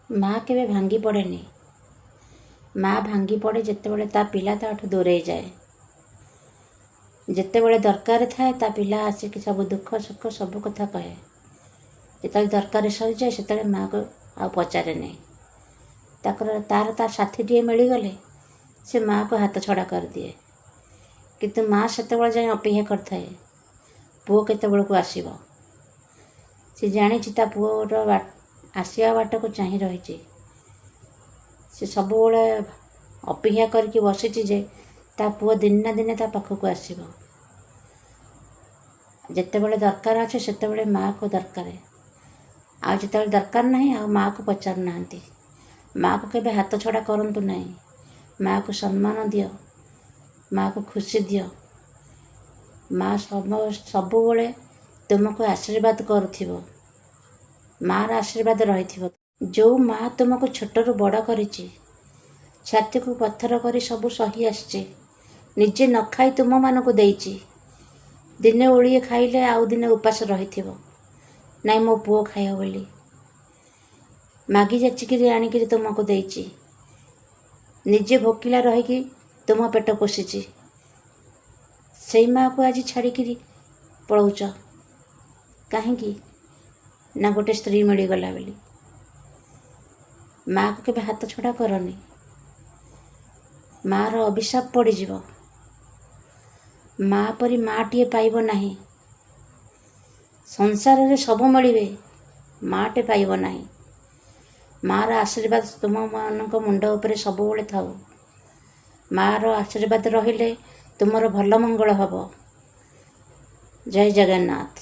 माँ केवे भांगी पड़ेनी। माँ भांगी पड़े जितेबाला ता पिला ताठू दूरे जाए। जितेबाला दरकार थाए ता पिला आसिक सब दुख सुख सब कथा कहे। जिते दरकार सरी जाए से माँ को आ पचारे नहीं। तार साथी मिलगले से माँ को हाथ छड़ा कर दिए। किंतु माँ से जाए अपेक्षा करए पुओ केतबेलू आसब। सी जानी पुओर आसिया बाट को चाह रही। से सब अपेक्षा करके बसी जे ता पुओ दिन ना दिन ता पाखक आसब। जितेबाला दरकार अच्छे से माँ को दरकार आ जिते दरकार नहीं आ माँ को पचार ना। माँ को केबे हाथ छड़ा करंतु नहीं। माँ को सम्मान दियो, माँ को खुशी दियो। माँ सबुबले तुमको आशीर्वाद करुथिबो। माँ आशीर्वाद रही। जो माँ तुमको छोटरू बड़ करिछि, छाती को पत्थर करी सब सही आसछि, निजे न खाई तुम मानक देइछि। दिने ओळिए खाइले आउ दिने उपास रहिथिबो नाई मो पुओ खाइब बोली मागी जाचिकी आनिकी तुमको देइछि। निजे भोकिला रहीकि तुम पेट पोषिछि। से माँ को आज छाड़िकी पलाउच कहीं ना गोटे स्त्री मिलगला बोली। माँ को केबे हाथ छड़ा करनी। माँ रो अभिशाप पड़ीज। माँ परी माँटे पाइब नहीं। संसार रे सब मिले माँटे पाइब नहीं। माँ रो आशीर्वाद तुम मानक मुंड उपरे सबुबले थाउ। माँ रो आशीर्वाद रहिले तुमर भल मंगल हब। जय जगन्नाथ।